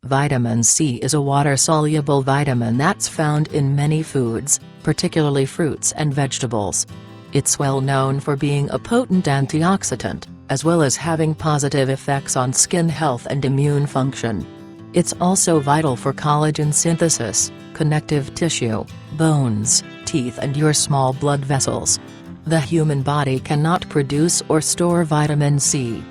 Vitamin C is a water-soluble vitamin that's found in many foods, particularly fruits and vegetables. It's well known for being a potent antioxidant, as well as having positive effects on skin health and immune function. It's also vital for collagen synthesis, connective tissue, bones, teeth and your small blood vessels. The human body cannot produce or store vitamin C.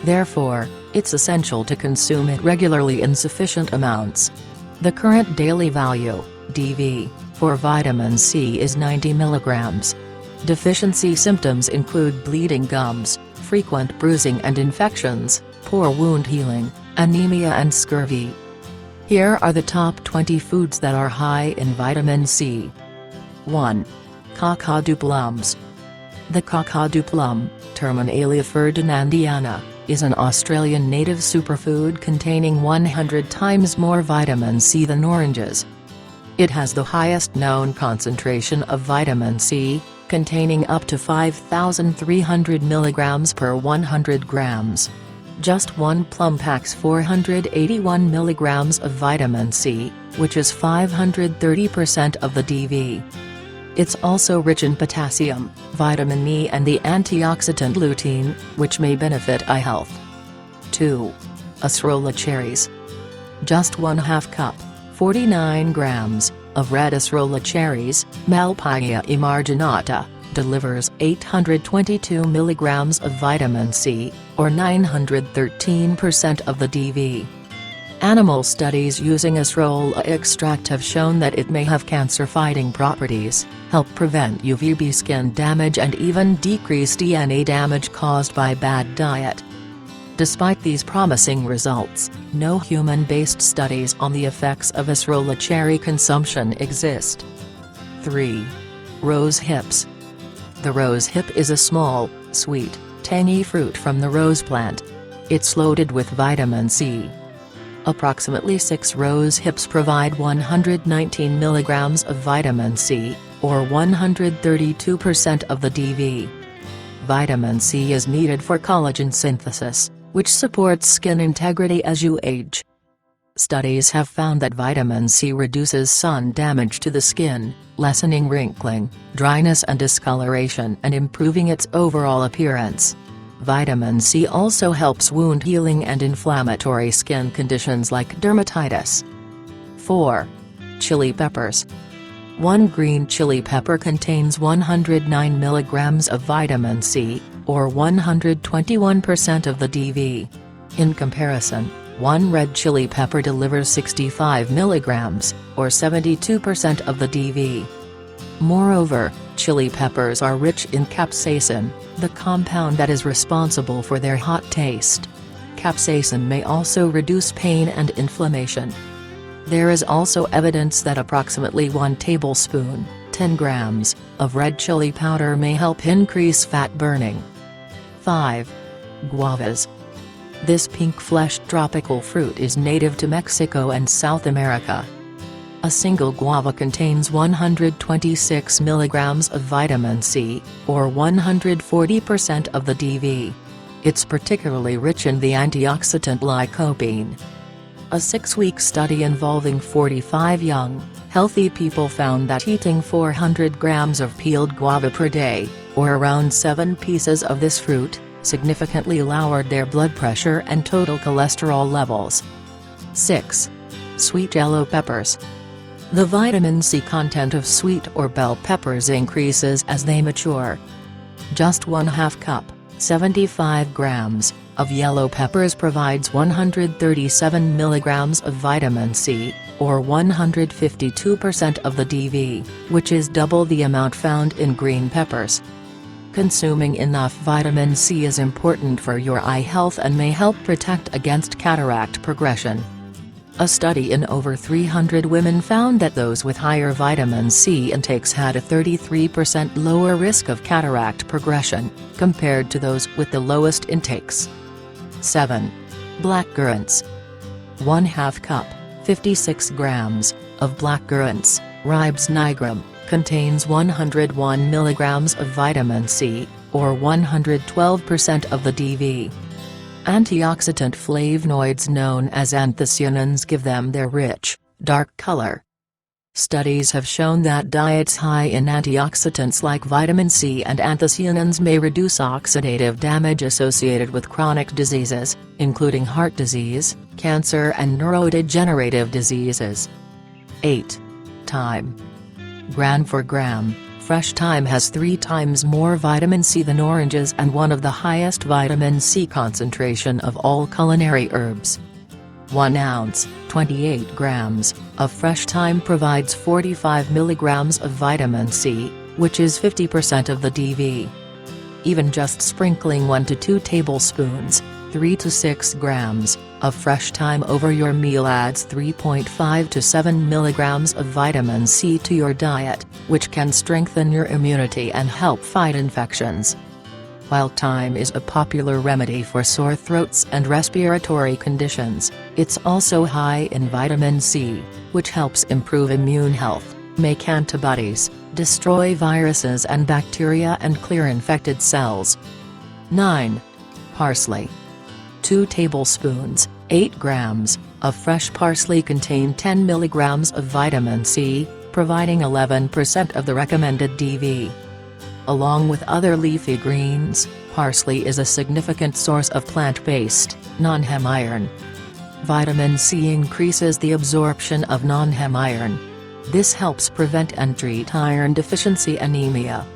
Therefore, it's essential to consume it regularly in sufficient amounts. The current daily value, DV, for vitamin C is 90 mg. Deficiency symptoms include bleeding gums, frequent bruising and infections, poor wound healing, anemia and scurvy. Here are the top 20 foods that are high in vitamin C. 1. Kakadu plums. The kakadu plum, Terminalia ferdinandiana, is an Australian native superfood containing 100 times more vitamin C than oranges. It has the highest known concentration of vitamin C, containing up to 5,300 mg per 100 grams. Just one plum packs 481 mg of vitamin C, which is 530% of the DV. It's also rich in potassium, vitamin E and the antioxidant lutein, which may benefit eye health. 2. Acerola cherries. Just 1/2 cup, 49 grams, of red acerola cherries, Malpighiaea emarginata, delivers 822 mg of vitamin C, or 913% of the DV. Animal studies using acerola extract have shown that it may have cancer-fighting properties, help prevent UVB skin damage and even decrease DNA damage caused by bad diet. Despite these promising results, no human-based studies on the effects of acerola cherry consumption exist. 3. Rose hips. The rose hip is a small, sweet, tangy fruit from the rose plant. It's loaded with vitamin C. Approximately 6 rose hips provide 119 mg of vitamin C, or 132% of the DV. Vitamin C is needed for collagen synthesis, which supports skin integrity as you age. Studies have found that vitamin C reduces sun damage to the skin, lessening wrinkling, dryness and discoloration and improving its overall appearance. Vitamin C also helps wound healing and inflammatory skin conditions like dermatitis. 4. Chili peppers. One green chili pepper contains 109 mg of vitamin C, or 121% of the DV. In comparison, one red chili pepper delivers 65 mg, or 72% of the DV. Moreover, chili peppers are rich in capsaicin, the compound that is responsible for their hot taste. Capsaicin may also reduce pain and inflammation. There is also evidence that approximately 1 tablespoon, 10 grams, of red chili powder may help increase fat burning. 5. Guavas. This pink-fleshed tropical fruit is native to Mexico and South America. A single guava contains 126 mg of vitamin C, or 140% of the DV. It's particularly rich in the antioxidant lycopene. A 6-week study involving 45 young, healthy people found that eating 400 grams of peeled guava per day, or around 7 pieces of this fruit, significantly lowered their blood pressure and total cholesterol levels. 6. Sweet yellow peppers. The vitamin C content of sweet or bell peppers increases as they mature. Just 1/2 cup, 75 grams, of yellow peppers provides 137 mg of vitamin C, or 152% of the DV, which is double the amount found in green peppers. Consuming enough vitamin C is important for your eye health and may help protect against cataract progression. A study in over 300 women found that those with higher vitamin C intakes had a 33% lower risk of cataract progression, compared to those with the lowest intakes. 7. Black currants. 1/2 cup, 56 grams, of black currants, Ribes nigrum, contains 101 mg of vitamin C, or 112% of the DV. Antioxidant flavonoids known as anthocyanins give them their rich, dark color. Studies have shown that diets high in antioxidants like vitamin C and anthocyanins may reduce oxidative damage associated with chronic diseases, including heart disease, cancer and neurodegenerative diseases. 8. Thyme. Gram for gram, fresh thyme has 3 times more vitamin C than oranges and one of the highest vitamin C concentration of all culinary herbs. 1 ounce, 28 grams, of fresh thyme provides 45 milligrams of vitamin C, which is 50% of the DV. Even just sprinkling 1 to 2 tablespoons, 3 to 6 grams, of fresh thyme over your meal adds 3.5 to 7 milligrams of vitamin C to your diet, which can strengthen your immunity and help fight infections. While thyme is a popular remedy for sore throats and respiratory conditions, it's also high in vitamin C, which helps improve immune health, make antibodies, destroy viruses and bacteria and clear infected cells. 9. Parsley. 2 tablespoons, 8 grams, of fresh parsley contain 10 milligrams of vitamin C, providing 11% of the recommended DV. Along with other leafy greens, parsley is a significant source of plant-based, non-Hem iron. Vitamin C increases the absorption of non-Hem iron. This helps prevent and treat iron deficiency anemia.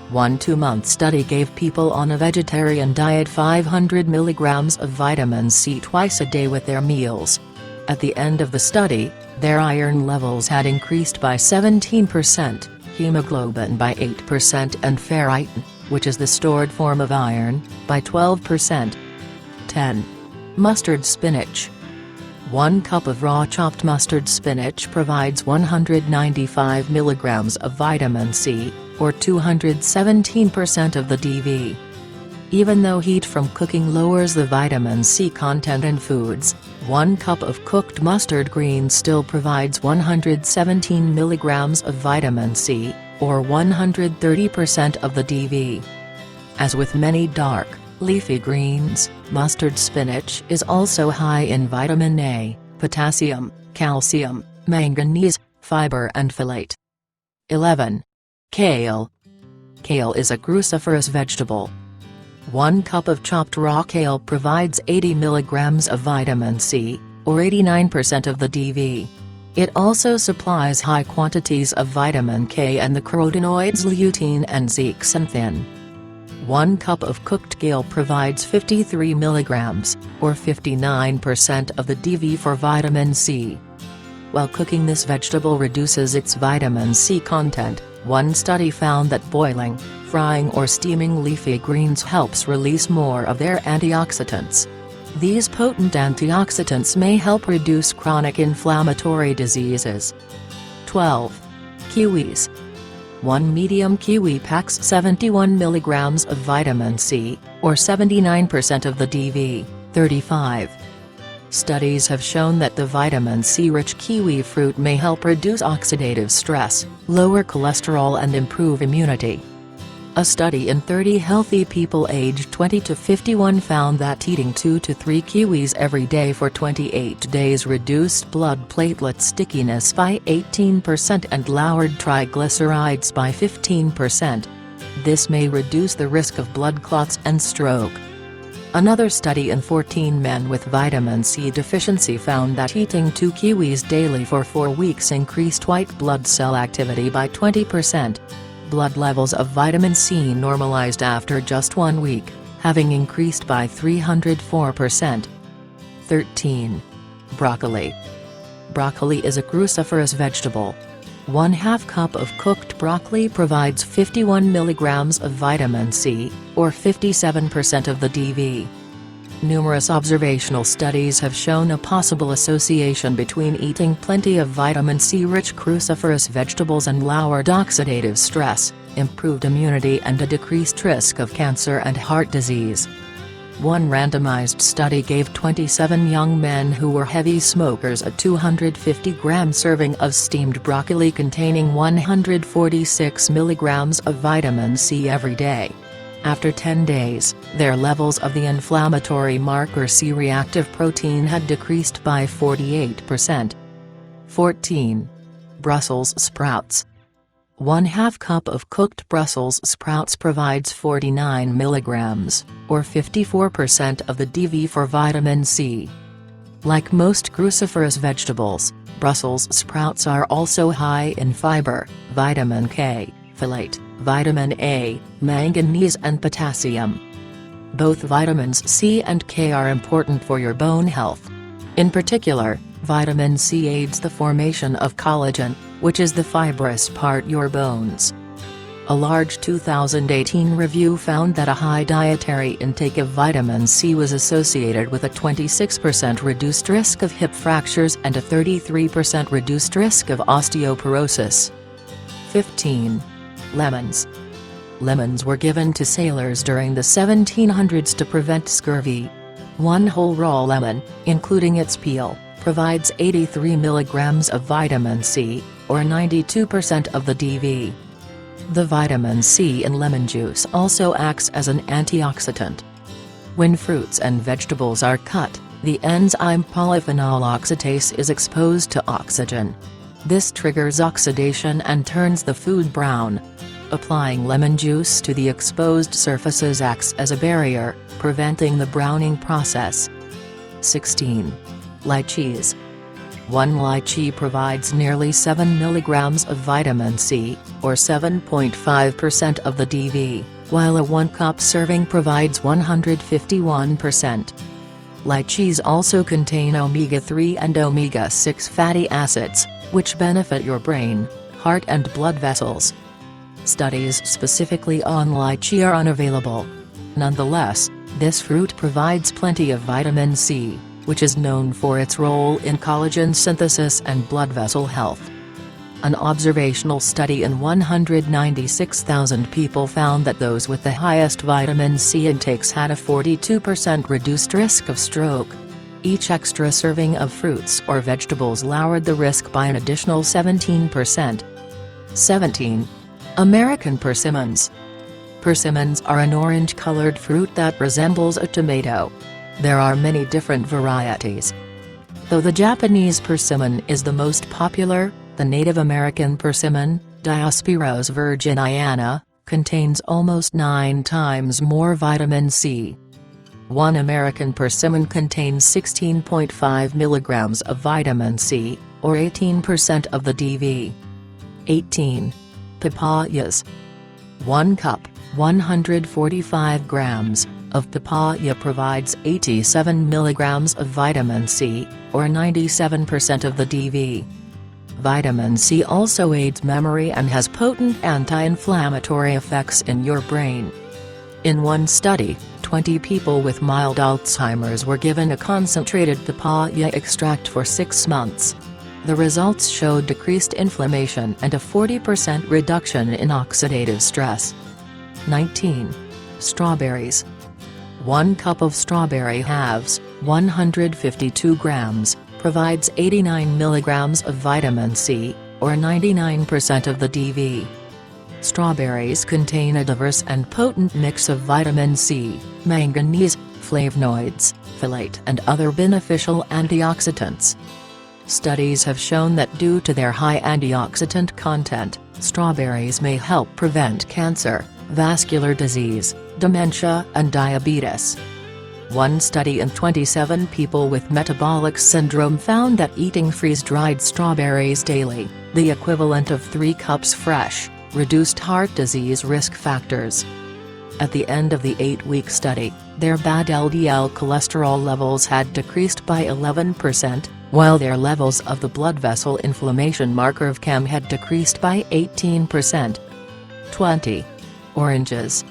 One 2-month study gave people on a vegetarian diet 500 milligrams of vitamin C twice a day with their meals. At the end of the study, their iron levels had increased by 17%. Hemoglobin by 8% and ferritin, which is the stored form of iron, by 12%. 10. Mustard spinach. 1 cup of raw chopped mustard spinach provides 195 milligrams of vitamin C, or 217% of the DV. Even though heat from cooking lowers the vitamin C content in foods, 1 cup of cooked mustard greens still provides 117 milligrams of vitamin C, or 130% of the DV. As with many dark, leafy greens, mustard spinach is also high in vitamin A, potassium, calcium, manganese, fiber and folate. 11. Kale. Kale is a cruciferous vegetable. 1 cup of chopped raw kale provides 80 milligrams of vitamin C, or 89% of the DV. It also supplies high quantities of vitamin K and the carotenoids lutein and zeaxanthin. 1 cup of cooked kale provides 53 milligrams, or 59% of the DV for vitamin C. While cooking this vegetable reduces its vitamin C content, one study found that boiling, frying or steaming leafy greens helps release more of their antioxidants. These potent antioxidants may help reduce chronic inflammatory diseases. 12. Kiwis. 1 medium kiwi packs 71 milligrams of vitamin C, or 79% of the DV. 35. Studies have shown that the vitamin C-rich kiwi fruit may help reduce oxidative stress, lower cholesterol and improve immunity. A study in 30 healthy people aged 20 to 51 found that eating 2 to 3 kiwis every day for 28 days reduced blood platelet stickiness by 18% and lowered triglycerides by 15%. This may reduce the risk of blood clots and stroke. Another study in 14 men with vitamin C deficiency found that eating 2 kiwis daily for 4 weeks increased white blood cell activity by 20%. Blood levels of vitamin C normalized after just 1 week, having increased by 304%. 13. Broccoli. Broccoli is a cruciferous vegetable. 1/2 cup of cooked broccoli provides 51 milligrams of vitamin C, or 57% of the DV. Numerous observational studies have shown a possible association between eating plenty of vitamin C-rich cruciferous vegetables and lowered oxidative stress, improved immunity and a decreased risk of cancer and heart disease. One randomized study gave 27 young men who were heavy smokers a 250-gram serving of steamed broccoli containing 146 milligrams of vitamin C every day. After 10 days, their levels of the inflammatory marker C-reactive protein had decreased by 48%. 14. Brussels sprouts. 1/2 cup of cooked Brussels sprouts provides 49 mg, or 54% of the DV for vitamin C. Like most cruciferous vegetables, Brussels sprouts are also high in fiber, vitamin K, folate, vitamin A, manganese and potassium. Both vitamins C and K are important for your bone health. In particular, vitamin C aids the formation of collagen, which is the fibrous part of your bones. A large 2018 review found that a high dietary intake of vitamin C was associated with a 26% reduced risk of hip fractures and a 33% reduced risk of osteoporosis. 15. Lemons. Lemons were given to sailors during the 1700s to prevent scurvy. One whole raw lemon, including its peel, provides 83 mg of vitamin C, or 92% of the DV. The vitamin C in lemon juice also acts as an antioxidant. When fruits and vegetables are cut, the enzyme polyphenol oxidase is exposed to oxygen. This triggers oxidation and turns the food brown. Applying lemon juice to the exposed surfaces acts as a barrier, preventing the browning process. 16. Lychees. 1 lychee provides nearly 7 mg of vitamin C, or 7.5% of the DV, while a 1-cup serving provides 151%. Lychees also contain omega-3 and omega-6 fatty acids, which benefit your brain, heart and blood vessels. Studies specifically on lychee are unavailable. Nonetheless, this fruit provides plenty of vitamin C, which is known for its role in collagen synthesis and blood vessel health. An observational study in 196,000 people found that those with the highest vitamin C intakes had a 42% reduced risk of stroke. Each extra serving of fruits or vegetables lowered the risk by an additional 17%. 17. American persimmons. Persimmons are an orange-colored fruit that resembles a tomato. There are many different varieties. Though the Japanese persimmon is the most popular, the Native American persimmon, Diospyros virginiana, contains almost 9 times more vitamin C. 1 American persimmon contains 16.5 mg of vitamin C, or 18% of the DV. 18. Papayas. 1 cup, 145 grams, of papaya provides 87 mg of vitamin C, or 97% of the DV. Vitamin C also aids memory and has potent anti-inflammatory effects in your brain. In one study, 20 people with mild Alzheimer's were given a concentrated papaya extract for 6 months. The results showed decreased inflammation and a 40% reduction in oxidative stress. 19. Strawberries. 1 cup of strawberry halves, 152 grams, provides 89 mg of vitamin C, or 99% of the DV. Strawberries contain a diverse and potent mix of vitamin C, manganese, flavonoids, folate and other beneficial antioxidants. Studies have shown that due to their high antioxidant content, strawberries may help prevent cancer, vascular disease, dementia and diabetes. One study in 27 people with metabolic syndrome found that eating freeze-dried strawberries daily, the equivalent of 3 cups fresh, reduced heart disease risk factors. At the end of the 8-week study, their bad LDL cholesterol levels had decreased by 11%, while their levels of the blood vessel inflammation marker of CAM had decreased by 18%. 20. Oranges.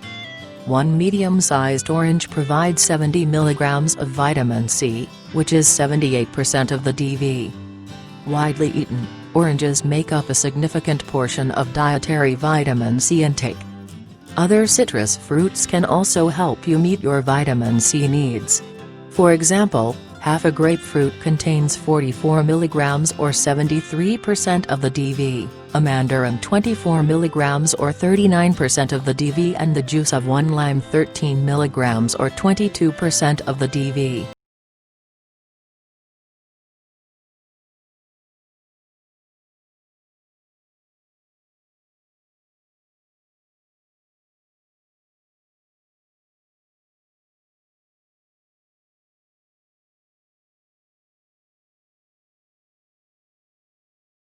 1 medium-sized orange provides 70 mg of vitamin C, which is 78% of the DV. Widely eaten, oranges make up a significant portion of dietary vitamin C intake. Other citrus fruits can also help you meet your vitamin C needs. For example, half a grapefruit contains 44 mg or 73% of the DV, a mandarin 24 mg or 39% of the DV, and the juice of 1 lime 13 mg or 22% of the DV.